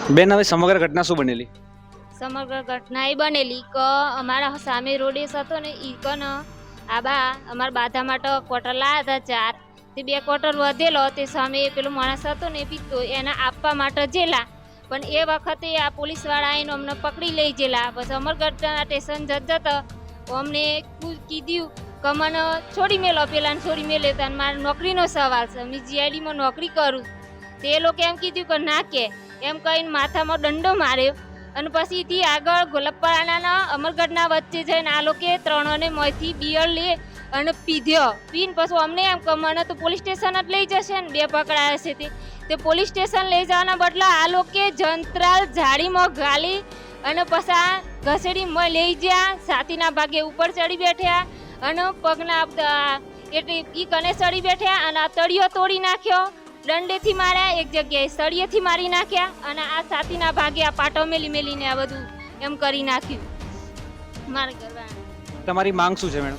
બેન, હવે સમગ્ર ઘટના શું બનેલી? સમગ્ર ઘટના એ બનેલી કે અમારા સામે રોડેસ હતો ને ઈ કન આબા અમારા બાધા માટે ક્વાર્ટર લાયા હતા 4 તે 2 ક્વાર્ટર વધેલો તે સામે પેલો માણસ હતો ને પીતો એને આપવા માટે જેલા પણ એ વખતે આ પોલીસ વાળા આવીને અમને પકડી લઈ ગયેલા. પછી અમરગઢના સ્ટેશન જતા અમને કીધું કે મને છોડી મેલો, પેલાને છોડી મેલે તો મારે નોકરીનો સવાલ છે, મેં જીઆઈડીમાં નોકરી કરું. તે એ લોકો એમ કીધું કે ના કે એમ કહીને માથામાં દંડો માર્યો અને પછીથી આગળ ગોલપપારાના અમરગઢના વચ્ચે જઈને આ લોકોએ ત્રણોને મોંથી બિયર લે અને પીધ્યો. પીને પછી અમને એમ કે મને તો પોલીસ સ્ટેશન જ લઈ જશે ને 2 પકડાયા છે તે પોલીસ સ્ટેશન લઈ જવાના બદલે આ લોકોએ જંત્રાલ ઝાડીમાં ગાલી અને પછી આ ઘસેડી લઈ ગયા. છાતીના ભાગે ઉપર ચડી બેઠ્યા અને પગના એટલે ઈ કને ચડી બેઠ્યા અને આ તળિયો તોડી નાખ્યો. દંડેથી માર્યા, એક જગ્યાએ સળિયેથી મારી નાખ્યા અને આ છાતીના ભાગે આ પાટો મેલીને આ બધું એમ કરી નાખ્યું. મારે કરવાનું. તમારી માંગ શું છે મેડમ?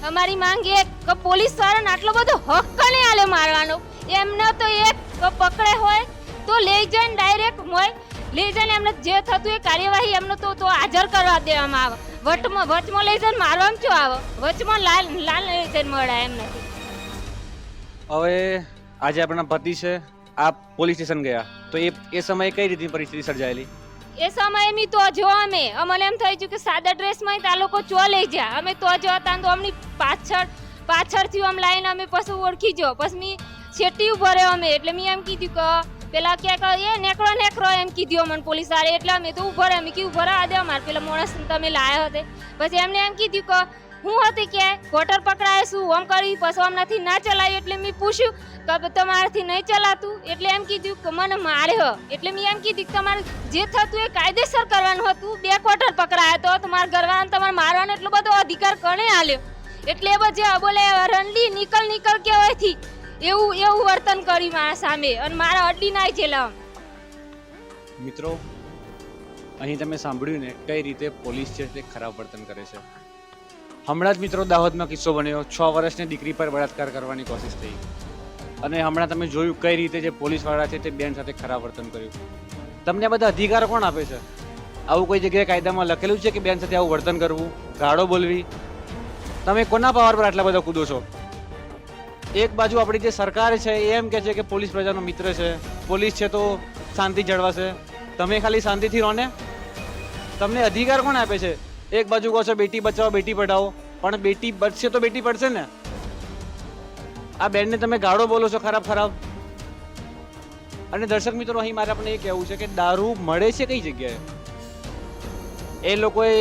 અમારી માંગ એક કે પોલીસ વાળાને આટલો બધો હક કને આલે મારવાનો? એમને તો એક પકડે હોય તો લઈ જઈને ડાયરેક્ટ હોય લઈ જઈને એમને જે થતું એ કાર્યવાહી એમને તો હાજર કરવા દેવામાં આવે. વચમાં લઈ જઈને મારવામાં શું આવે? વચમાં લાલ લઈ જઈને મળે એમ નથી. હવે આજે આપણા પતિ છે, આપ પોલીસ સ્ટેશન ગયા તો એ સમયે કઈ રીતની પરિસ્થિતિ સર્જાયેલી? એ સમયે મી તો જો અમને એમ થઈ ગયું કે સાદા ડ્રેસમાં આ લોકો ચો લઈ ગયા. અમે તો જોતા તો અમની પાછળથી આમ લાઈને અમે પછી ઓળખી જો પછી મી છેટી ઉભો રહ્યો અમે એટલે મેં એમ કીધું કે પેલા ક્યાંક એ નેકળો એમ કીધું મને પોલીસ વાળે એટલે અમે તો ઉભો રહ્યા. મેં કીધું ઉભો રહ્યા દે અમારે પેલા માણસ તમે લાયા હતા. પછી એમને એમ કીધું કે હું હતી કે ક્વાર્ટર પકડાય શું આમ કરી પછી આમનાથી ના ચલાવ્યું એટલે મેં પૂછ્યું કે તમારાથી નહીં ચલાતું એટલે એમ કીધું કે મને માર્યો. એટલે મેં એમ કીધું કે તમારે જે થતું એ કાયદેસર કરવાનું હતું. 2 ક્વાર્ટર પકડાયો તો તમારા ઘરવાળાને તમારે મારવાનો એટલો બધો અધિકાર કોણે આલ્યો? એટલે એ બધે બોલે રંડી નીકળ કેવાયથી એવું વર્તન કર્યું મારા સામે અને મારા અડડી ના જેલા. મિત્રો, અહીં તમે સાંભળ્યું ને કઈ રીતે પોલીસ છે તે ખરાબ વર્તન કરે છે. હમણાં જ મિત્રો દાહોદમાં કિસ્સો બન્યો, 6 વર્ષની દીકરી પર બળાત્કાર કરવાની કોશિશ થઈ અને હમણાં તમે જોયું કઈ રીતે જે પોલીસવાળા છે તે બેન સાથે ખરાબ વર્તન કર્યું. તમને બધા અધિકારો કોણ આપે છે? આવું કોઈ જગ્યાએ કાયદામાં લખેલું છે કે બેન સાથે આવું વર્તન કરવું, ગાળો બોલવી? તમે કોના પાવર પર આટલા બધા કૂદો છો? એક બાજુ આપણી જે સરકાર છે એ એમ કહે છે કે પોલીસ પ્રજાનો મિત્ર છે, પોલીસ છે તો શાંતિ જળવાશે. તમે ખાલી શાંતિથી રહો ને. તમને અધિકાર કોણ આપે છે? એક બાજુ કહો છો બેટી બચાવો બેટી પઢાઓ, પણ બેટી બચશે તો બેટી પડશે ને. આ બેનને તમે ગાળો બોલો છો ખરાબ. અને દર્શક મિત્રો, અહીં મારે આપણે એ કહેવું છે કે દારૂ મળે છે કઈ જગ્યાએ? એ લોકોએ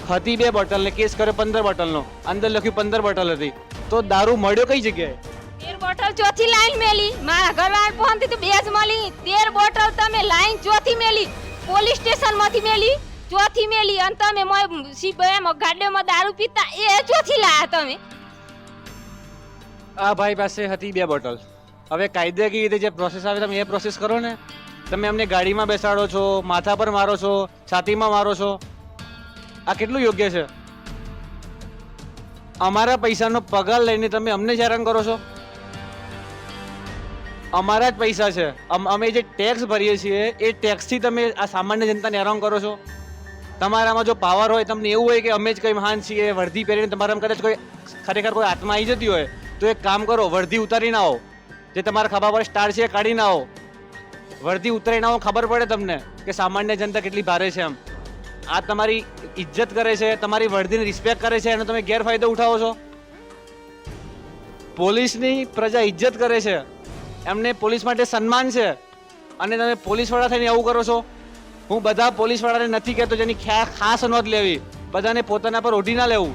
હતી 2 બોટલ ને કેસ કર્યો 15 બોટલનો, અંદર લખ્યું 15 બોટલ હતી, તો દારૂ મળ્યો કઈ જગ્યાએ? 13 બોટલ ચોથી લાઈન મેલી મારા ઘરવાળા પહોંચી તો 2 જ મળી. 13 બોટલ તમે લાઈન ચોથી મેલી, પોલીસ સ્ટેશન માંથી મેલી ચોથી મેલી અને તમે ગાડીમાં દારૂ પીતા એ ચોથી લાયા તમે. આ ભાઈ પાસે હતી 2 બોટલ. હવે કાયદાકીય રીતે જે પ્રોસેસ આવે તમે એ પ્રોસેસ કરો ને. તમે અમને ગાડીમાં બેસાડો છો, માથા પર મારો છો, છાતીમાં મારો છો. આ કેટલું યોગ્ય છે? અમારા પૈસાનો પગાર લઈને તમે અમને જ હેરાન કરો છો. અમારા જ પૈસા છે, અમે જે ટેક્સ ભરીએ છીએ એ ટેક્સથી તમે આ સામાન્ય જનતાને હેરાન કરો છો. તમારામાં જો પાવર હોય, તમને એવું હોય કે અમે જ કંઈ મહાન છીએ, વર્દી પહેરીને તમારામાં કદાચ કોઈ ખરેખર કોઈ આત્મા આવી જતી હોય તો એક કામ કરો, વર્દી ઉતારીને આવો. જે તમારા ખભા પર સ્ટાર છે એ કાઢીને આવો. વર્દી ઉતારીને આવો, ખબર પડે તમને કે સામાન્ય જનતા કેટલી ભારે છે. એમ આ તમારી ઇજ્જત કરે છે, તમારી વર્દીની રિસ્પેક્ટ કરે છે, એનો તમે ગેરફાયદો ઉઠાવો છો. પોલીસની પ્રજા ઇજ્જત કરે છે, એમને પોલીસ માટે સન્માન છે અને તમે પોલીસવાળા થઈને આવું કરો છો. હું બધા પોલીસવાળાને નથી કહેતો જેની ખાસ નોંધ લેવી, બધાને પોતાના પર ઓઢી ના લેવું.